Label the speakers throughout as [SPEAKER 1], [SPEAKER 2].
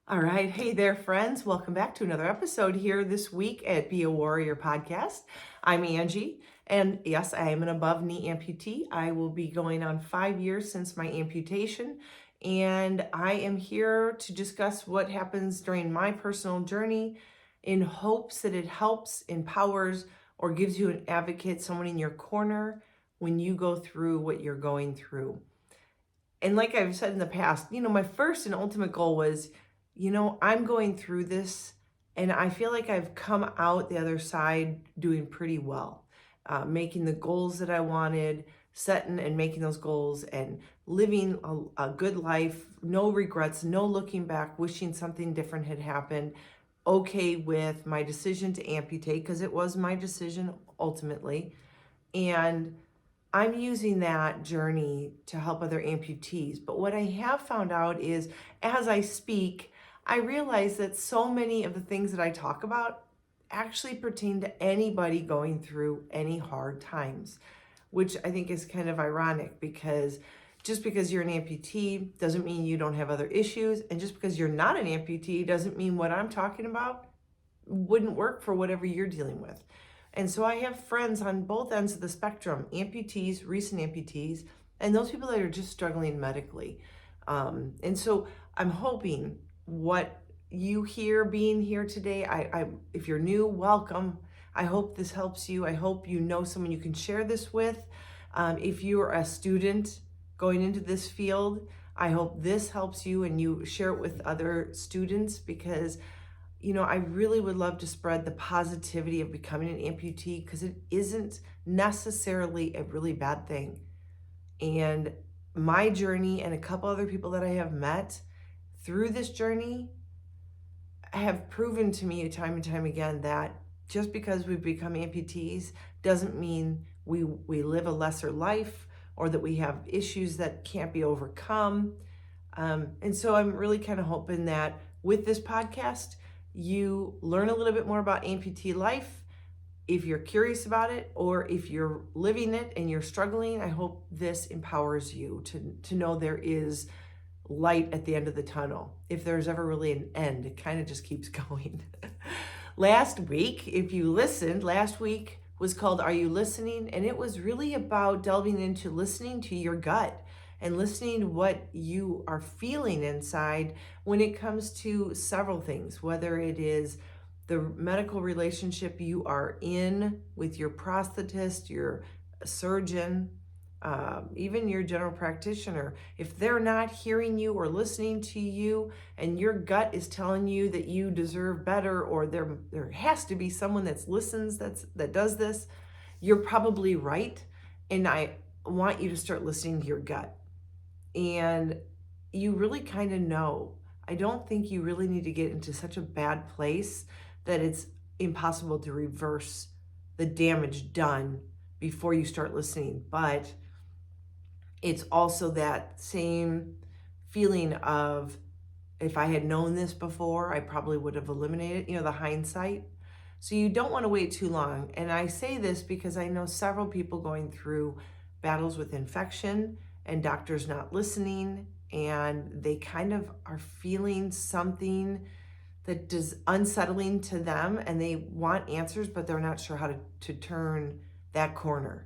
[SPEAKER 1] All right. Hey there, friends. Welcome back to another episode here this week at Be a Warrior podcast. I'm Angie, and yes, I am an above knee amputee. I will be going on 5 years since my amputation, and I am here to discuss what happens during my personal journey in hopes that it helps, empowers, or gives you an advocate, someone in your corner when you go through what you're going through. And like I've said in the past, my first and ultimate goal was, I'm going through this and I feel like I've come out the other side doing pretty well, making the goals that I wanted, setting and making those goals and living a good life, no regrets, no looking back, wishing something different had happened, okay with my decision to amputate because it was my decision ultimately. And I'm using that journey to help other amputees. But what I have found out is as I speak, I realize that so many of the things that I talk about actually pertain to anybody going through any hard times, which I think is kind of ironic because just because you're an amputee doesn't mean you don't have other issues. And just because you're not an amputee doesn't mean what I'm talking about wouldn't work for whatever you're dealing with. And so I have friends on both ends of the spectrum, amputees, recent amputees, and those people that are just struggling medically. And so I'm hoping what you hear being here today, if you're new, welcome. I hope this helps you. I hope you know someone you can share this with. If you're a student going into this field, I hope this helps you and you share it with other students because I really would love to spread the positivity of becoming an amputee because it isn't necessarily a really bad thing. And my journey and a couple other people that I have met through this journey have proven to me time and time again that just because we've become amputees doesn't mean we live a lesser life or that we have issues that can't be overcome. And so I'm really kind of hoping that with this podcast, you learn a little bit more about amputee life. If you're curious about it or if you're living it and you're struggling, I hope this empowers you to know there is light at the end of the tunnel. If there's ever really an end, it kind of just keeps going. Last week, if you listened, last week was called Are You Listening? And it was really about delving into listening to your gut and listening to what you are feeling inside when it comes to several things, whether it is the medical relationship you are in with your prosthetist, your surgeon, even your general practitioner. If they're not hearing you or listening to you and your gut is telling you that you deserve better or there has to be someone that listens that does this, you're probably right. And I want you to start listening to your gut. And you really kind of know. I don't think you really need to get into such a bad place that it's impossible to reverse the damage done before you start listening. But it's also that same feeling of if I had known this before, I probably would have eliminated, the hindsight. So you don't want to wait too long. And I say this because I know several people going through battles with infection and doctors not listening, and they kind of are feeling something that is unsettling to them and they want answers, but they're not sure how to turn that corner.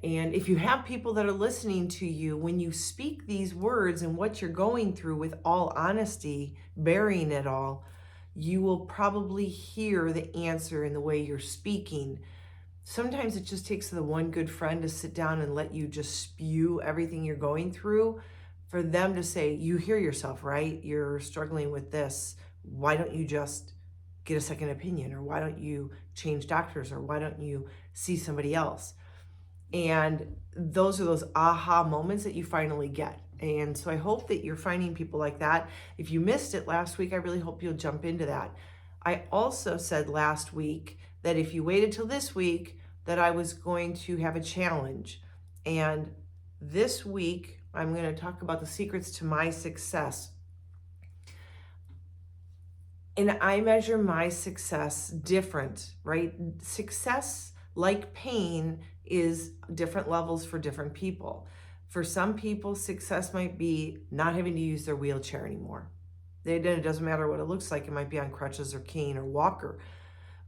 [SPEAKER 1] And if you have people that are listening to you, when you speak these words and what you're going through with all honesty, burying it all, you will probably hear the answer in the way you're speaking. Sometimes it just takes the one good friend to sit down and let you just spew everything you're going through for them to say, you hear yourself, right? You're struggling with this. Why don't you just get a second opinion? Or why don't you change doctors? Or why don't you see somebody else? And those are those aha moments that you finally get. And so I hope that you're finding people like that. If you missed it last week, I really hope you'll jump into that. I also said last week that if you waited till this week, that I was going to have a challenge. And this week, I'm going to talk about the secrets to my success. And I measure my success different, right? Success, like pain, is different levels for different people. For some people, success might be not having to use their wheelchair anymore. It doesn't matter what it looks like. It might be on crutches or cane or walker.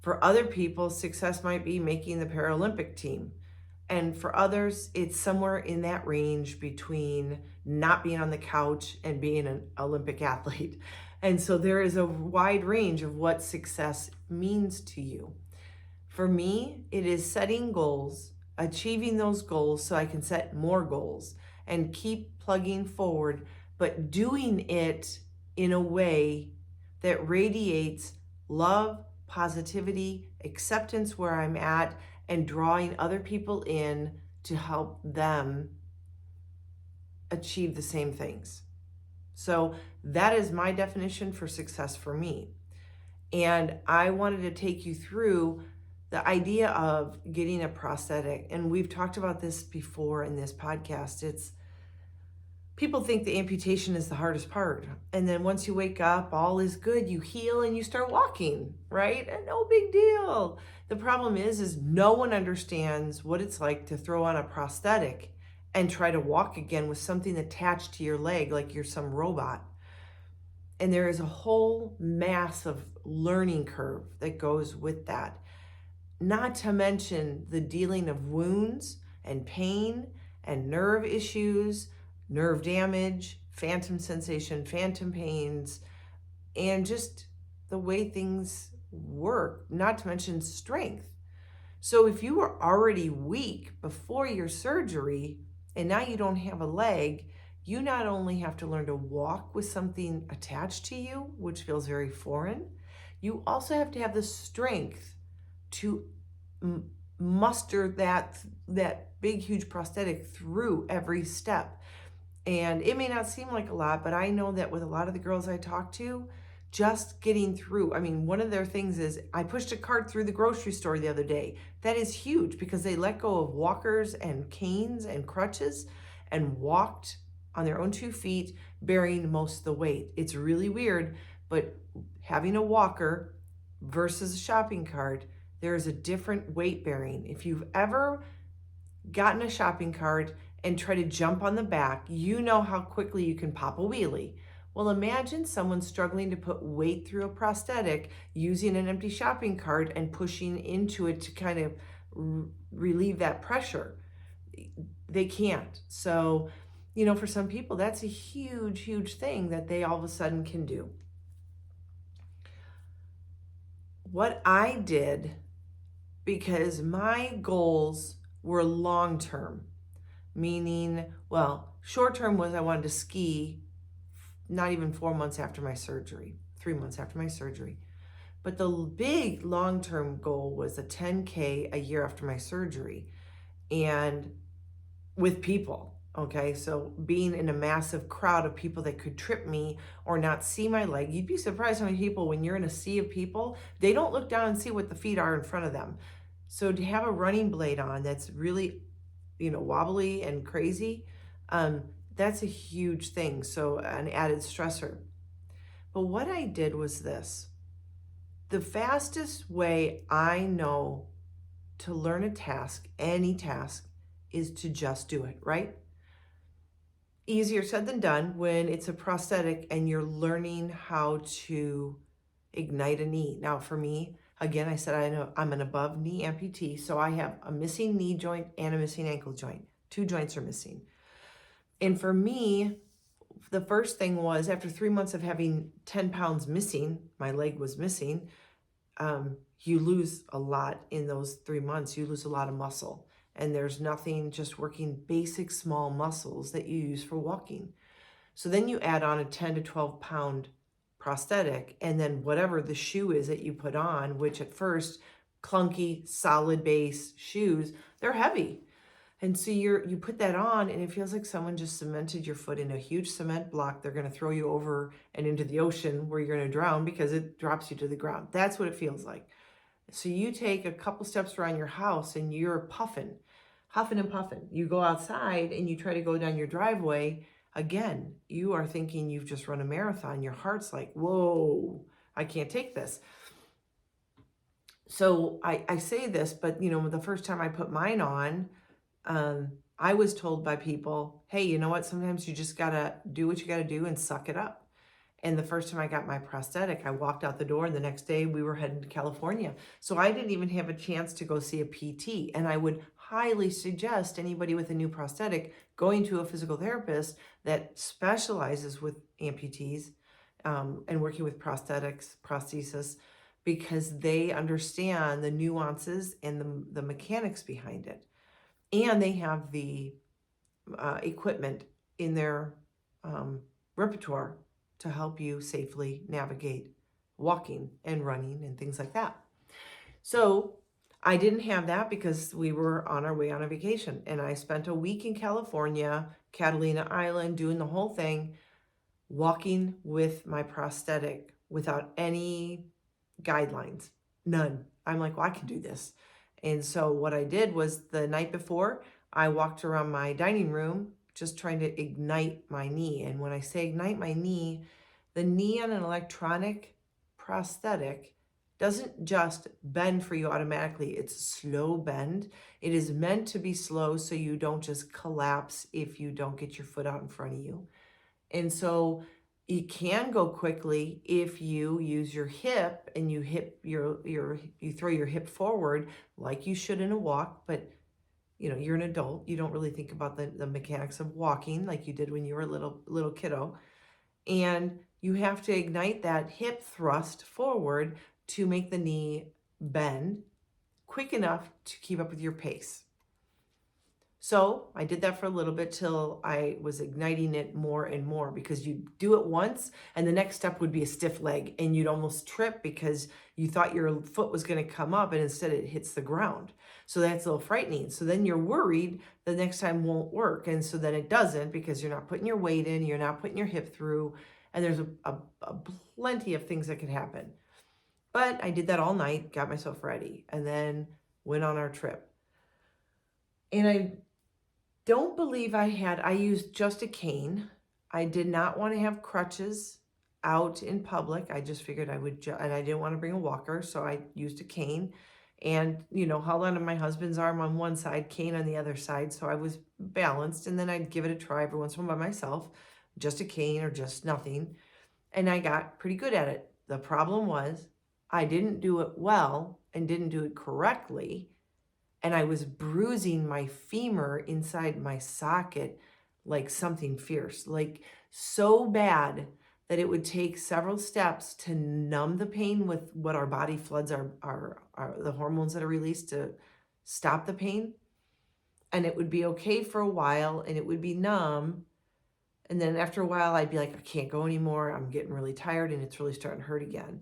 [SPEAKER 1] For other people, success might be making the Paralympic team. And for others, it's somewhere in that range between not being on the couch and being an Olympic athlete. And so there is a wide range of what success means to you. For me, it is setting goals, achieving those goals so I can set more goals and keep plugging forward, but doing it in a way that radiates love, positivity, acceptance where I'm at, and drawing other people in to help them achieve the same things. So that is my definition for success for me. And I wanted to take you through the idea of getting a prosthetic. And we've talked about this before in this podcast. People think the amputation is the hardest part. And then once you wake up, all is good. You heal and you start walking, right? And no big deal. The problem is no one understands what it's like to throw on a prosthetic and try to walk again with something attached to your leg like you're some robot. And there is a whole massive learning curve that goes with that. Not to mention the dealing of wounds and pain and nerve issues, nerve damage, phantom sensation, phantom pains, and just the way things work, not to mention strength. So if you were already weak before your surgery and now you don't have a leg, you not only have to learn to walk with something attached to you, which feels very foreign, you also have to have the strength to muster that big, huge prosthetic through every step. And it may not seem like a lot, but I know that with a lot of the girls I talk to, just getting through, I mean, one of their things is I pushed a cart through the grocery store the other day. That is huge because they let go of walkers and canes and crutches and walked on their own 2 feet, bearing most of the weight. It's really weird, but having a walker versus a shopping cart, there's a different weight bearing. If you've ever gotten a shopping cart and try to jump on the back, you know how quickly you can pop a wheelie. Well, imagine someone struggling to put weight through a prosthetic using an empty shopping cart and pushing into it to kind of relieve that pressure. They can't. So, for some people, that's a huge, huge thing that they all of a sudden can do. What I did, because my goals were long-term, meaning, short-term was I wanted to ski not even 4 months after my surgery, 3 months after my surgery. But the big long-term goal was a 10K a year after my surgery and with people, okay? So being in a massive crowd of people that could trip me or not see my leg. You'd be surprised how many people, when you're in a sea of people, they don't look down and see what the feet are in front of them. So to have a running blade on that's really, wobbly and crazy, that's a huge thing. So an added stressor. But what I did was this. The fastest way I know to learn a task, any task, is to just do it, right? Easier said than done when it's a prosthetic and you're learning how to ignite a knee. Now for me, again, I said I'm an above knee amputee, so I have a missing knee joint and a missing ankle joint. 2 joints are missing. And for me, the first thing was after 3 months of having 10 pounds missing, my leg was missing, you lose a lot in those 3 months. You lose a lot of muscle. And there's nothing, just working basic small muscles that you use for walking. So then you add on a 10 to 12 pound prosthetic, and then whatever the shoe is that you put on, which at first, clunky, solid base shoes, they're heavy. And so you put that on and it feels like someone just cemented your foot in a huge cement block. They're going to throw you over and into the ocean where you're going to drown because it drops you to the ground. That's what it feels like. So you take a couple steps around your house and you're huffing and puffing. You go outside and you try to go down your driveway. Again, you are thinking you've just run a marathon. Your heart's like, whoa, I can't take this. So I say this, but the first time I put mine on, I was told by people, hey, you know what? Sometimes you just got to do what you got to do and suck it up. And the first time I got my prosthetic, I walked out the door and the next day we were heading to California. So I didn't even have a chance to go see a PT. And I would highly suggest anybody with a new prosthetic going to a physical therapist that specializes with amputees and working with prosthetics, prosthesis, because they understand the nuances and the mechanics behind it. And they have the equipment in their repertoire to help you safely navigate walking and running and things like that. So I didn't have that because we were on our way on a vacation, and I spent a week in California, Catalina Island, doing the whole thing, walking with my prosthetic without any guidelines, none. I'm like, well, I can do this. And so what I did was the night before, I walked around my dining room just trying to ignite my knee. And when I say ignite my knee, the knee on an electronic prosthetic doesn't just bend for you automatically. It's a slow bend. It is meant to be slow so you don't just collapse if you don't get your foot out in front of you. And so it can go quickly if you use your hip and you throw your hip forward like you should in a walk, but you're an adult. You don't really think about the mechanics of walking like you did when you were a little kiddo. And you have to ignite that hip thrust forward to make the knee bend quick enough to keep up with your pace. So I did that for a little bit till I was igniting it more and more, because you do it once and the next step would be a stiff leg and you'd almost trip because you thought your foot was going to come up and instead it hits the ground. So that's a little frightening. So then you're worried the next time won't work. And so then it doesn't, because you're not putting your weight in, you're not putting your hip through, and there's a plenty of things that could happen. But I did that all night, got myself ready, and then went on our trip. And I don't believe I used just a cane. I did not want to have crutches out in public. I just figured I would, and I didn't want to bring a walker, so I used a cane and, held onto my husband's arm on one side, cane on the other side. So I was balanced, and then I'd give it a try every once in a while by myself, just a cane or just nothing. And I got pretty good at it. The problem was I didn't do it well and didn't do it correctly. And I was bruising my femur inside my socket like something fierce, like so bad that it would take several steps to numb the pain with what our body floods the hormones that are released to stop the pain. And it would be okay for a while and it would be numb. And then after a while, I'd be like, I can't go anymore. I'm getting really tired and it's really starting to hurt again.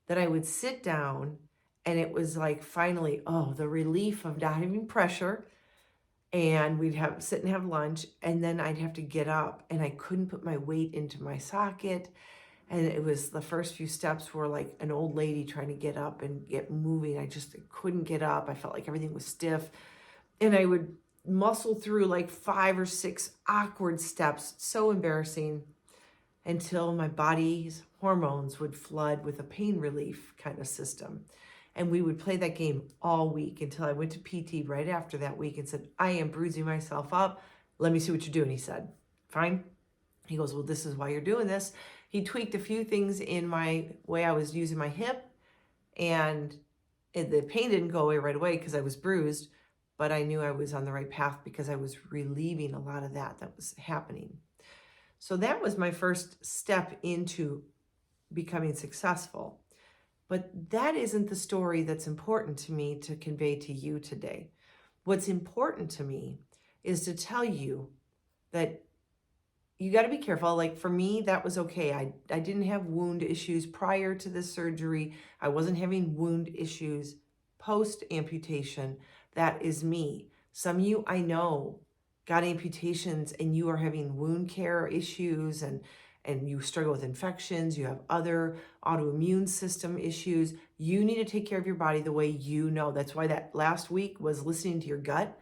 [SPEAKER 1] Then I would sit down, and it was like finally, the relief of not having pressure. And we'd sit and have lunch, and then I'd have to get up, and I couldn't put my weight into my socket. And it was the first few steps were like an old lady trying to get up and get moving. I couldn't get up. I felt like everything was stiff. And I would muscle through like 5 or 6 awkward steps, so embarrassing, until my body's hormones would flood with a pain relief kind of system. And we would play that game all week until I went to PT right after that week and said, I am bruising myself up. Let me see what you're doing. He said, fine. He goes, well, this is why you're doing this. He tweaked a few things in my way I was using my hip, and the pain didn't go away right away because I was bruised, but I knew I was on the right path because I was relieving a lot of that was happening. So that was my first step into becoming successful. But that isn't the story that's important to me to convey to you today. What's important to me is to tell you that you got to be careful. Like for me, that was okay. I didn't have wound issues prior to this surgery. I wasn't having wound issues post amputation. That is me. Some of you I know got amputations and you are having wound care issues and you struggle with infections, you have other autoimmune system issues. You need to take care of your body the way you know. That's why that last week was listening to your gut.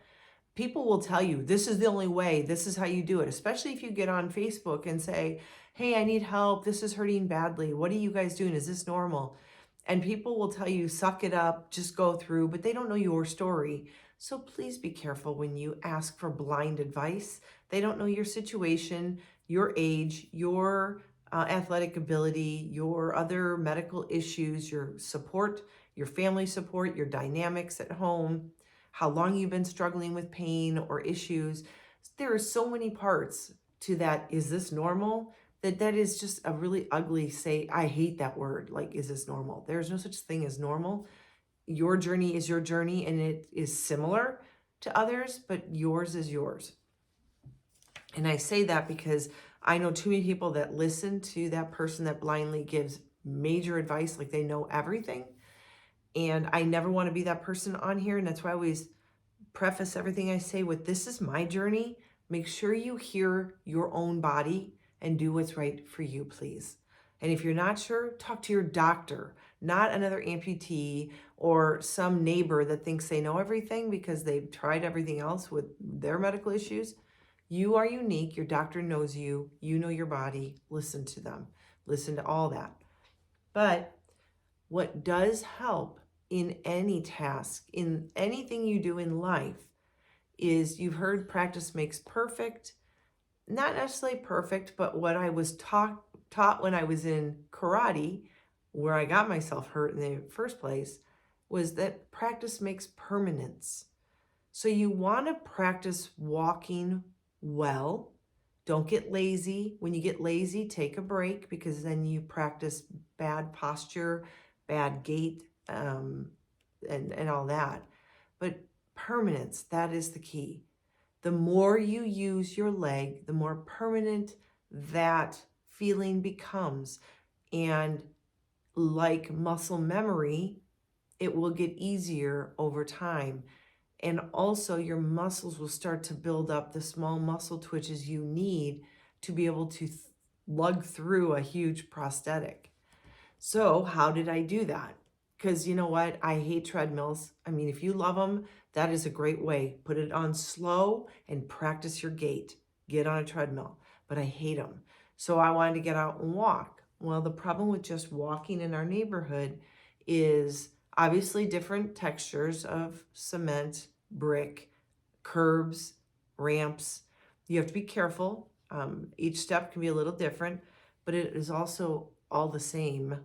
[SPEAKER 1] People will tell you, this is the only way, this is how you do it, especially if you get on Facebook and say, hey, I need help, this is hurting badly. What are you guys doing? Is this normal? And people will tell you, suck it up, just go through, but they don't know your story. So please be careful when you ask for blind advice. They don't know your situation, your age, your athletic ability, your other medical issues, your support, your family support, your dynamics at home, how long you've been struggling with pain or issues. There are so many parts to that. Is this normal? That is just a really ugly say. I hate that word. Like, is this normal? There's no such thing as normal. Your journey is your journey, and it is similar to others, but yours is yours. And I say that because I know too many people that listen to that person that blindly gives major advice, like they know everything. And I never want to be that person on here. And that's why I always preface everything I say with, this is my journey. Make sure you hear your own body and do what's right for you, please. And if you're not sure, talk to your doctor, not another amputee or some neighbor that thinks they know everything because they've tried everything else with their medical issues. You are unique. Your doctor knows you. You know your body. Listen to them. Listen to all that. But what does help in any task, in anything you do in life, is, you've heard practice makes perfect. Not necessarily perfect, but what I was taught when I was in karate, where I got myself hurt in the first place, was that practice makes permanence. So you want to practice walking well. Don't get lazy. When you get lazy, take a break, because then you practice bad posture, bad gait, and all that. But permanence, that is the key. The more you use your leg, the more permanent that feeling becomes. And like muscle memory, it will get easier over time. And also your muscles will start to build up the small muscle twitches you need to be able to lug through a huge prosthetic. So how did I do that? Because you know what? I hate treadmills. I mean, if you love them, that is a great way. Put it on slow and practice your gait. Get on a treadmill. But I hate them. So I wanted to get out and walk. Well, the problem with just walking in our neighborhood is obviously different textures of cement, brick, curbs, ramps. You have to be careful. Each step can be a little different, but it is also all the same.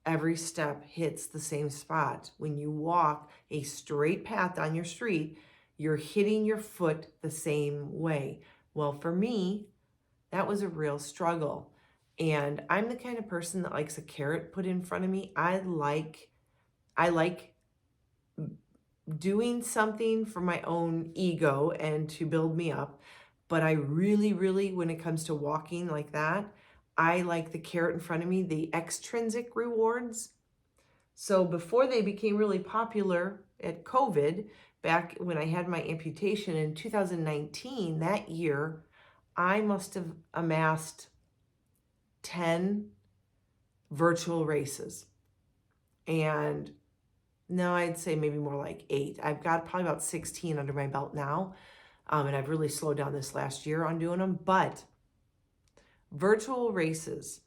[SPEAKER 1] Every step hits the same spot. When you walk a straight path down your street, you're hitting your foot the same way. Well, for me, that was a real struggle. And I'm the kind of person that likes a carrot put in front of me. I like doing something for my own ego and to build me up. But I really, when it comes to walking like that, I like the carrot in front of me, the extrinsic rewards. So before they became really popular at COVID, back when I had my amputation in 2019, that year, I must have amassed 10 virtual races. And no, I'd say maybe more like 8. I've got probably about 16 under my belt now. And I've really slowed down this last year on doing them. But virtual races,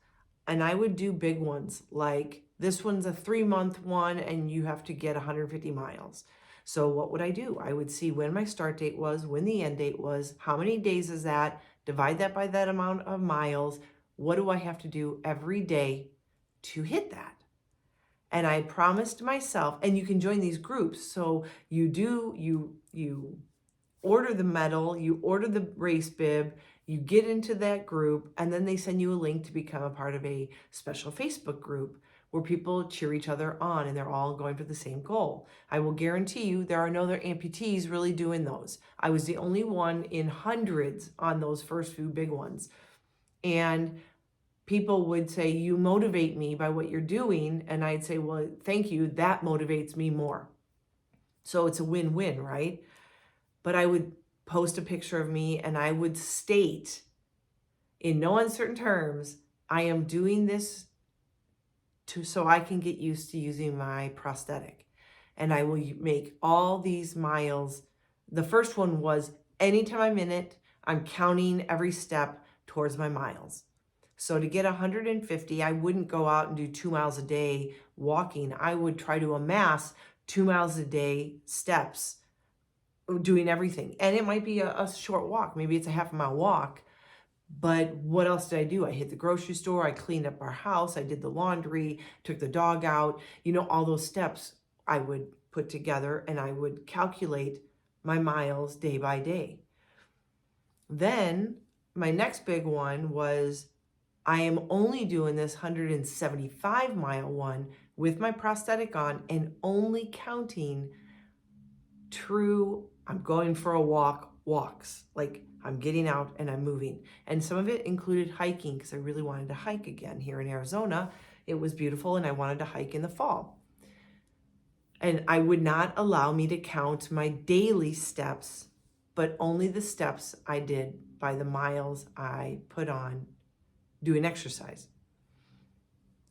[SPEAKER 1] and I would do big ones, like this one's a 3-month one and you have to get 150 miles. So what would I do? I would see when my start date was, when the end date was, how many days is that, divide that by that amount of miles. What do I have to do every day to hit that? And I promised myself, and you can join these groups. So you order the medal, you order the race bib, you get into that group, and then they send you a link to become a part of a special Facebook group where people cheer each other on and they're all going for the same goal. I will guarantee you there are no other amputees really doing those. I was the only one in hundreds on those first few big ones. And people would say, you motivate me by what you're doing. And I'd say, well, thank you. That motivates me more. So it's a win-win, right? But I would post a picture of me and I would state in no uncertain terms, I am doing this so I can get used to using my prosthetic. And I will make all these miles. The first one was, anytime I'm in it, I'm counting every step towards my miles. So to get 150, I wouldn't go out and do 2 miles a day walking. I would try to amass 2 miles a day steps, doing everything. And it might be a short walk. Maybe it's a half-mile walk, But what else did I do? I hit the grocery store, I cleaned up our house, I did the laundry, took the dog out, all those steps I would put together, and I would calculate my miles day by day. Then my next big one was I am only doing this 175-mile one with my prosthetic on and only counting true, I'm going for a walks. Like I'm getting out and I'm moving. And some of it included hiking because I really wanted to hike again here in Arizona. It was beautiful and I wanted to hike in the fall. And I would not allow me to count my daily steps, but only the steps I did by the miles I put on doing exercise.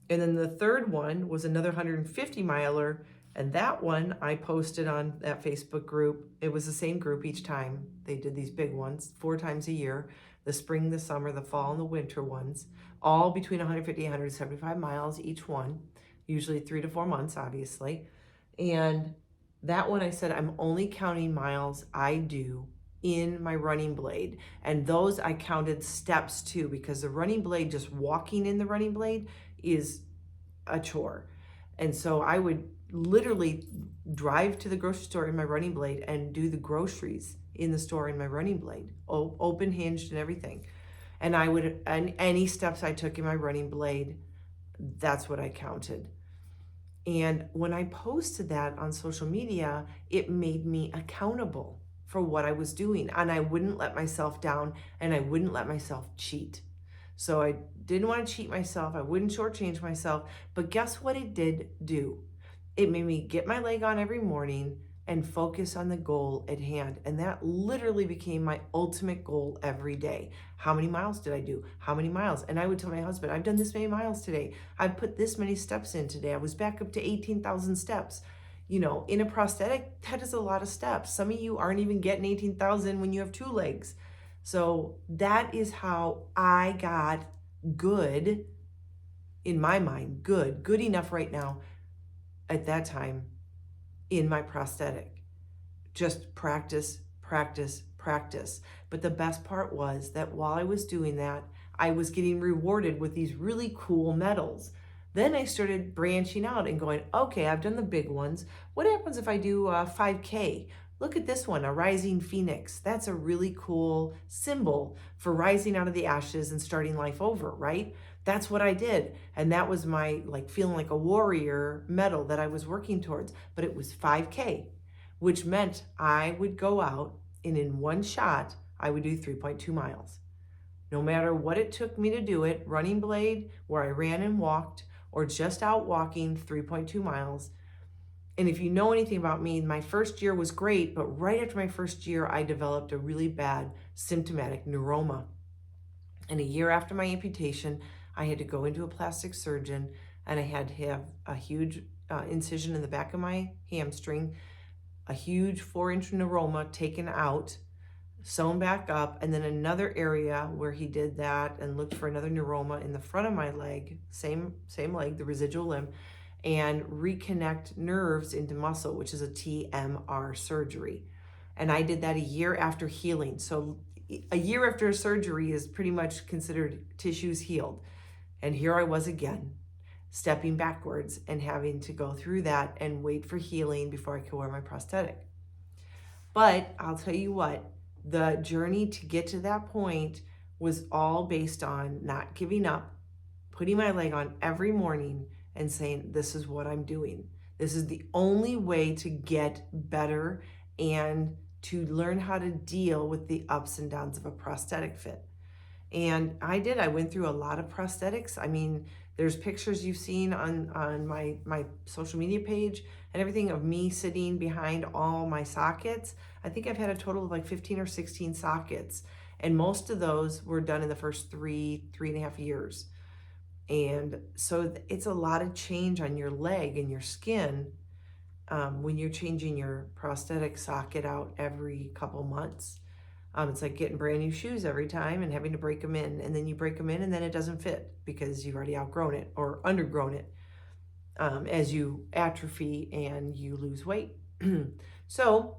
[SPEAKER 1] And then the third one was another 150 miler. And that one I posted on that Facebook group. It was the same group each time. They did these big ones 4 times a year, the spring, the summer, the fall, and the winter ones, all between 150 and 175 miles each one, usually 3 to 4 months, obviously. And that one I said, I'm only counting miles I do in my running blade. And those I counted steps too, because the running blade, just walking in the running blade is a chore. And so I would literally drive to the grocery store in my running blade and do the groceries in the store in my running blade, open hinged and everything. And any steps I took in my running blade, that's what I counted. And when I posted that on social media, it made me accountable for what I was doing. And I wouldn't let myself down and I wouldn't let myself cheat. So I didn't want to cheat myself. I wouldn't shortchange myself. But guess what it did do? It made me get my leg on every morning and focus on the goal at hand. And that literally became my ultimate goal every day. How many miles did I do? How many miles? And I would tell my husband, I've done this many miles today. I've put this many steps in today. I was back up to 18,000 steps. In a prosthetic, that is a lot of steps. Some of you aren't even getting 18,000 when you have 2 legs. So that is how I got good, in my mind, good enough right now at that time in my prosthetic. Just practice, practice, practice. But the best part was that while I was doing that, I was getting rewarded with these really cool medals. Then I started branching out and going, okay, I've done the big ones. What happens if I do a 5K? Look at this one, a rising phoenix. That's a really cool symbol for rising out of the ashes and starting life over, right? That's what I did. And that was my feeling like a warrior medal that I was working towards. But it was 5K, which meant I would go out and in one shot, I would do 3.2 miles. No matter what it took me to do it, running blade, where I ran and walked, or just out walking 3.2 miles. And if you know anything about me, my first year was great, but right after my first year, I developed a really bad symptomatic neuroma. And a year after my amputation, I had to go into a plastic surgeon and I had to have a huge incision in the back of my hamstring, a huge 4-inch neuroma taken out, sewn back up, and then another area where he did that and looked for another neuroma in the front of my leg, same leg, the residual limb, and reconnect nerves into muscle, which is a TMR surgery. And I did that a year after healing. So a year after surgery is pretty much considered tissues healed. And here I was again, stepping backwards and having to go through that and wait for healing before I could wear my prosthetic. But I'll tell you what, the journey to get to that point was all based on not giving up, putting my leg on every morning and saying, this is what I'm doing. This is the only way to get better and to learn how to deal with the ups and downs of a prosthetic fit. And I did. I went through a lot of prosthetics. I mean, there's pictures you've seen on my social media page and everything of me sitting behind all my sockets. I think I've had a total of 15 or 16 sockets. And most of those were done in the first 3.5 years. And so it's a lot of change on your leg and your skin when you're changing your prosthetic socket out every couple months. It's like getting brand new shoes every time and having to break them in. And then you break them in and then it doesn't fit because you've already outgrown it or undergrown it as you atrophy and you lose weight. So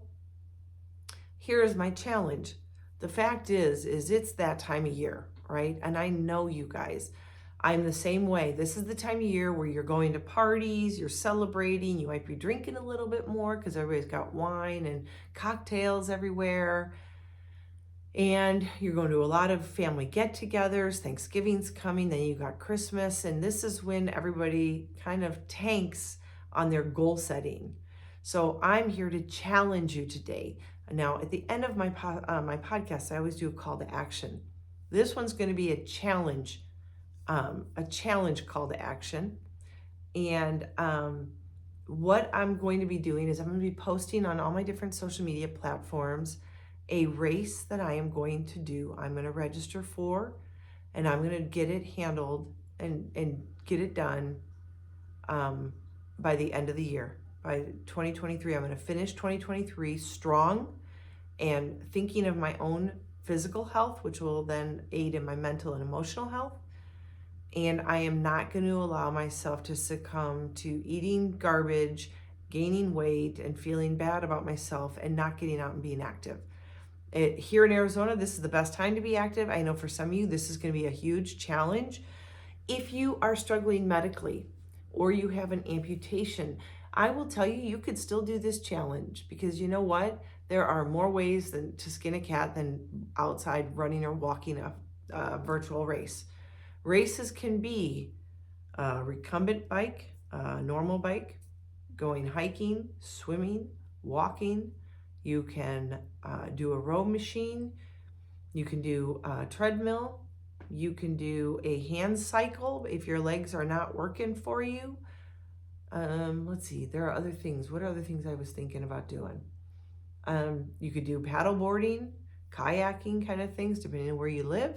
[SPEAKER 1] here is my challenge. The fact is it's that time of year, right? And I know you guys. I'm the same way. This is the time of year where you're going to parties, you're celebrating, you might be drinking a little bit more because everybody's got wine and cocktails everywhere. And you're going to a lot of family get-togethers. Thanksgiving's coming, then you got Christmas, and this is when everybody kind of tanks on their goal setting. So I'm here to challenge you today. Now, at the end of my podcast, I always do a call to action. This one's going to be a challenge call to action. And what I'm going to be doing is I'm going to be posting on all my different social media platforms a race that I am going to do. I'm going to register for, and I'm going to get it handled and get it done by the end of the year. By 2023, I'm going to finish 2023 strong and thinking of my own physical health, which will then aid in my mental and emotional health. And I am not going to allow myself to succumb to eating garbage, gaining weight, and feeling bad about myself and not getting out and being active. Here in Arizona, this is the best time to be active. I know for some of you, this is going to be a huge challenge. If you are struggling medically or you have an amputation, I will tell you, you could still do this challenge because you know what? There are more ways to skin a cat than outside running or walking a virtual race. Races can be a recumbent bike, a normal bike, going hiking, swimming, walking. You can do a row machine. You can do a treadmill. You can do a hand cycle if your legs are not working for you. Let's see, there are other things. What are other things I was thinking about doing? You could do paddle boarding, kayaking kind of things, depending on where you live,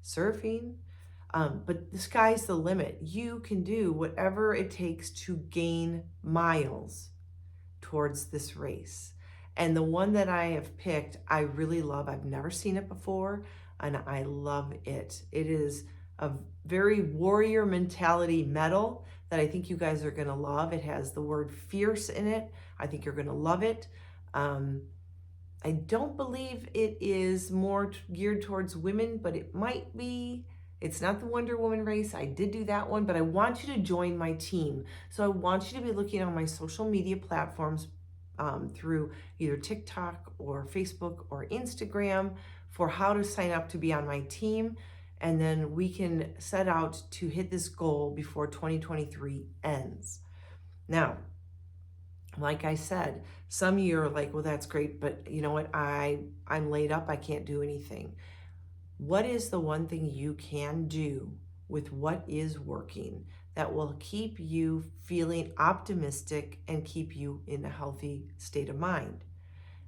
[SPEAKER 1] surfing. But the sky's the limit. You can do whatever it takes to gain miles towards this race. And the one that I have picked, I really love. I've never seen it before, and I love it. It is a very warrior mentality medal that I think you guys are going to love. It has the word fierce in it. I think you're going to love it. I don't believe it is more geared towards women, but it might be. It's not the Wonder Woman race. I did do that one, but I want you to join my team. So I want you to be looking on my social media platforms through either TikTok or Facebook or Instagram for how to sign up to be on my team. And then we can set out to hit this goal before 2023 ends. Now, like I said, some of you are like, well, that's great, but you know what? I'm laid up. I can't do anything. What is the one thing you can do with what is working that will keep you feeling optimistic and keep you in a healthy state of mind?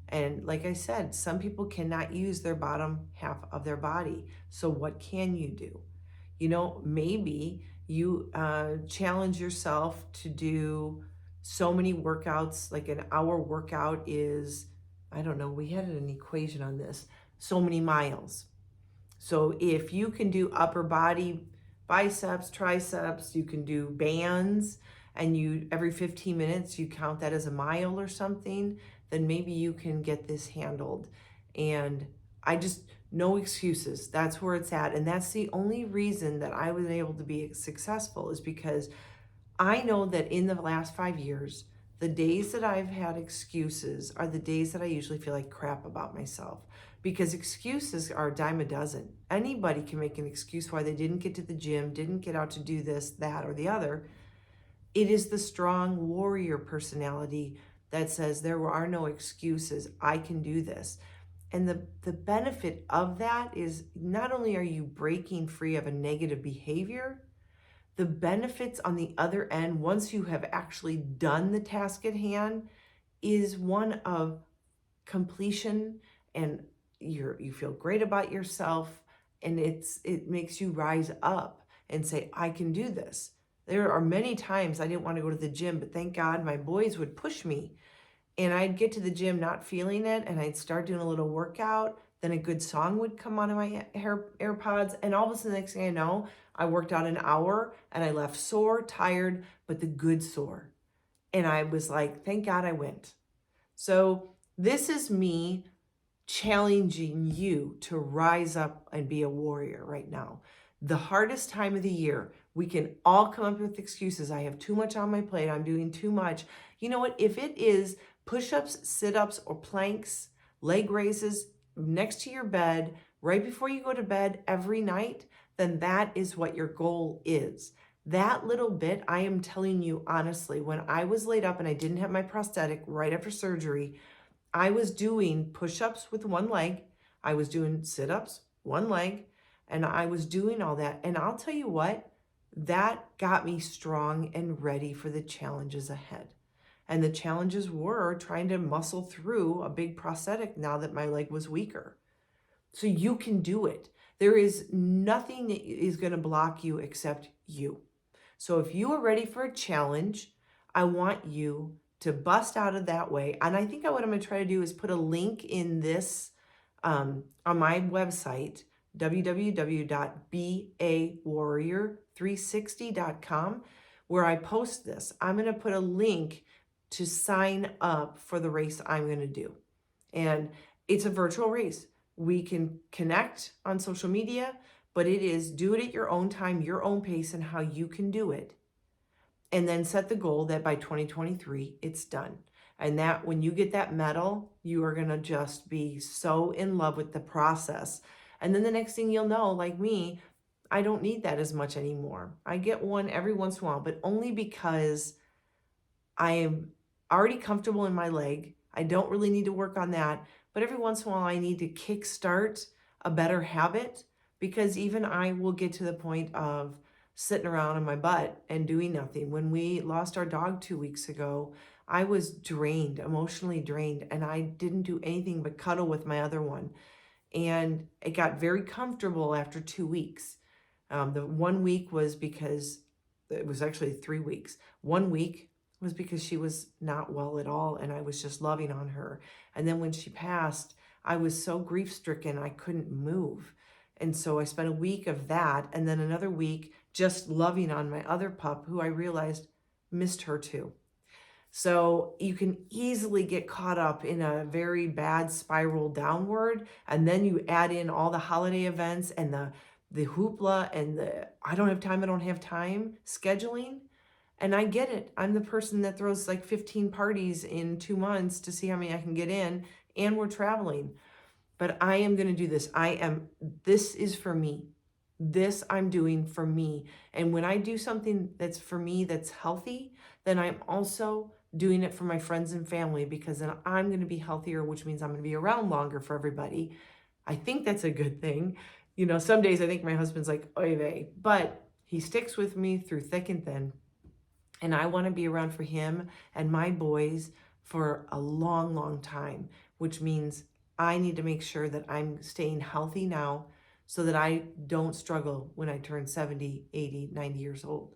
[SPEAKER 1] And like I said, some people cannot use their bottom half of their body. So what can you do? You know, maybe you challenge yourself to do so many workouts, like an hour workout is, I don't know, we had an equation on this, so many miles. So if you can do upper body, biceps, triceps, you can do bands, and you every 15 minutes you count that as a mile or something, then maybe you can get this handled. And I just, no excuses. That's where it's at. And that's the only reason that I was able to be successful, is because I know that in the last 5 years, the days that I've had excuses are the days that I usually feel like crap about myself, because excuses are a dime a dozen. Anybody can make an excuse why they didn't get to the gym, didn't get out to do this, that, or the other. It is the strong warrior personality that says there are no excuses. I can do this. And the benefit of that is not only are you breaking free of a negative behavior, the benefits on the other end, once you have actually done the task at hand, is one of completion, and you feel great about yourself, and it makes you rise up and say, I can do this. There are many times I didn't want to go to the gym, but thank God my boys would push me, and I'd get to the gym not feeling it, and I'd start doing a little workout. Then a good song would come on in my AirPods, and all of a sudden, the next thing I know, I worked out an hour, and I left sore, tired, but the good sore. And I was like, thank God I went. So this is me challenging you to rise up and be a warrior right now. The hardest time of the year, we can all come up with excuses. I have too much on my plate. I'm doing too much. You know what? If it is push-ups, sit-ups, or planks, leg raises next to your bed, right before you go to bed every night, then that is what your goal is. That little bit, I am telling you honestly, when I was laid up and I didn't have my prosthetic right after surgery, I was doing push-ups with one leg, I was doing sit-ups, one leg, and I was doing all that. And I'll tell you what, that got me strong and ready for the challenges ahead. And the challenges were trying to muscle through a big prosthetic now that my leg was weaker. So you can do it. There is nothing that is going to block you except you. So if you are ready for a challenge, I want you to bust out of that way. And I think what I'm going to try to do is put a link in this on my website, www.bawarrior360.com, where I post this. I'm going to put a link to sign up for the race I'm going to do. And it's a virtual race. We can connect on social media, but it is do it at your own time, your own pace, and how you can do it. And then set the goal that by 2023, it's done. And that when you get that medal, you are going to just be so in love with the process. And then the next thing you'll know, like me, I don't need that as much anymore. I get one every once in a while, but only because I am already comfortable in my leg. I don't really need to work on that. But every once in a while, I need to kickstart a better habit, because even I will get to the point of sitting around on my butt and doing nothing. When we lost our dog 2 weeks ago, I was drained, emotionally drained, and I didn't do anything but cuddle with my other one. And it got very comfortable after 2 weeks. The 1 week was because it was actually 3 weeks. 1 week was because she was not well at all, and I was just loving on her. And then when she passed, I was so grief-stricken, I couldn't move. And so I spent a week of that, and then another week just loving on my other pup, who I realized missed her too. So you can easily get caught up in a very bad spiral downward, and then you add in all the holiday events and the hoopla and the I don't have time scheduling. And I get it. I'm the person that throws like 15 parties in 2 months to see how many I can get in, and we're traveling. But I am going to do this. This is for me. This I'm doing for me. And when I do something that's for me, that's healthy, then I'm also doing it for my friends and family, because then I'm going to be healthier, which means I'm going to be around longer for everybody. I think that's a good thing. You know, some days I think my husband's like, oy vey, but he sticks with me through thick and thin. And I want to be around for him and my boys for a long, long time, which means I need to make sure that I'm staying healthy now so that I don't struggle when I turn 70, 80, 90 years old.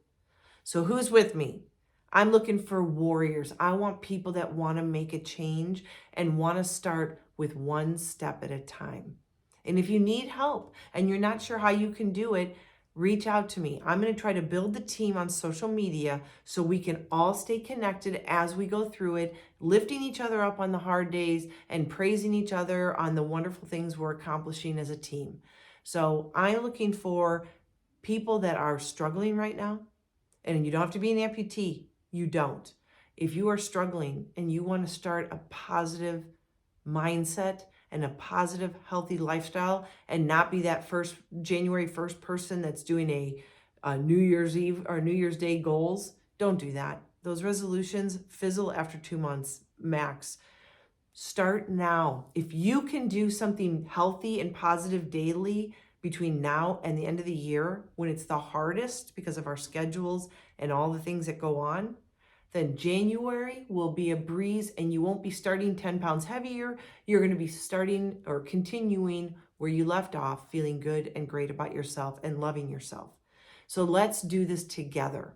[SPEAKER 1] So who's with me? I'm looking for warriors. I want people that want to make a change and want to start with one step at a time. And if you need help and you're not sure how you can do it, reach out to me. I'm going to try to build the team on social media so we can all stay connected as we go through it, lifting each other up on the hard days and praising each other on the wonderful things we're accomplishing as a team. So I'm looking for people that are struggling right now, and you don't have to be an amputee. You don't. If you are struggling and you want to start a positive mindset and a positive, healthy lifestyle and not be that January 1st person that's doing a New Year's Eve or New Year's Day goals, don't do that. Those resolutions fizzle after 2 months max. Start now. If you can do something healthy and positive daily between now and the end of the year, when it's the hardest because of our schedules and all the things that go on, then January will be a breeze, and you won't be starting 10 pounds heavier. You're going to be starting or continuing where you left off, feeling good and great about yourself and loving yourself. So let's do this together.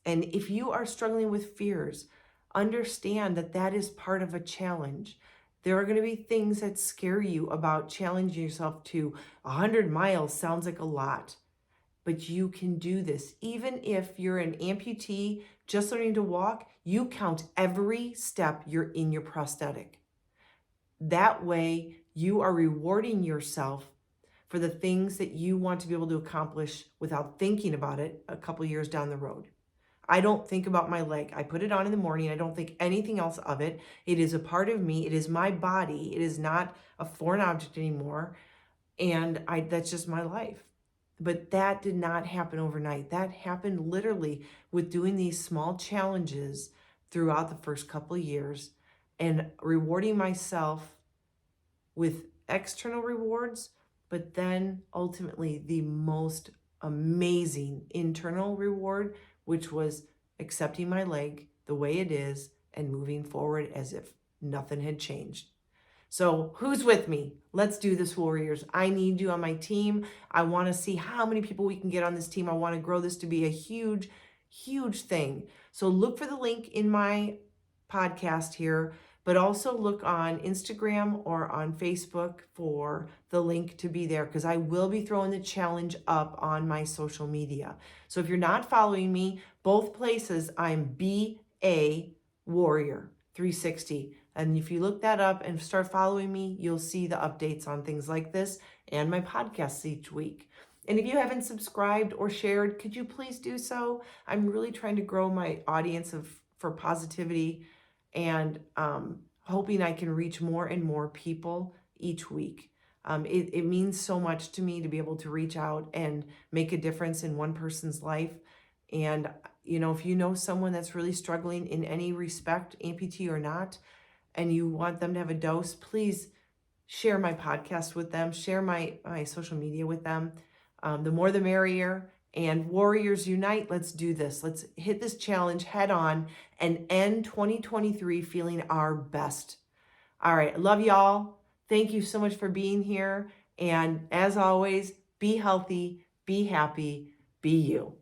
[SPEAKER 1] And if you are struggling with fears, understand that that is part of a challenge. There are going to be things that scare you about challenging yourself to 100 miles. Sounds like a lot, but you can do this. Even if you're an amputee just learning to walk, you count every step you're in your prosthetic. That way you are rewarding yourself for the things that you want to be able to accomplish without thinking about it a couple years down the road. I don't think about my leg. I put it on in the morning. I don't think anything else of it. It is a part of me. It is my body. It is not a foreign object anymore. And that's just my life. But that did not happen overnight. That happened literally with doing these small challenges throughout the first couple of years and rewarding myself with external rewards, but then ultimately the most amazing internal reward, which was accepting my leg the way it is and moving forward as if nothing had changed. So who's with me? Let's do this, warriors. I need you on my team. I want to see how many people we can get on this team. I want to grow this to be a huge, huge thing. So look for the link in my podcast here, but also look on Instagram or on Facebook for the link to be there, because I will be throwing the challenge up on my social media. So if you're not following me, both places, I'm BA Warrior 360. And if you look that up and start following me, you'll see the updates on things like this and my podcasts each week. And if you haven't subscribed or shared, could you please do so? I'm really trying to grow my audience for positivity and hoping I can reach more and more people each week. It means so much to me to be able to reach out and make a difference in one person's life. And, if you know someone that's really struggling in any respect, amputee or not, and you want them to have a dose, please share my podcast with them, share my social media with them. The more the merrier. And warriors unite, let's do this. Let's hit this challenge head on and end 2023 feeling our best. All right, I love y'all. Thank you so much for being here. And as always, be healthy, be happy, be you.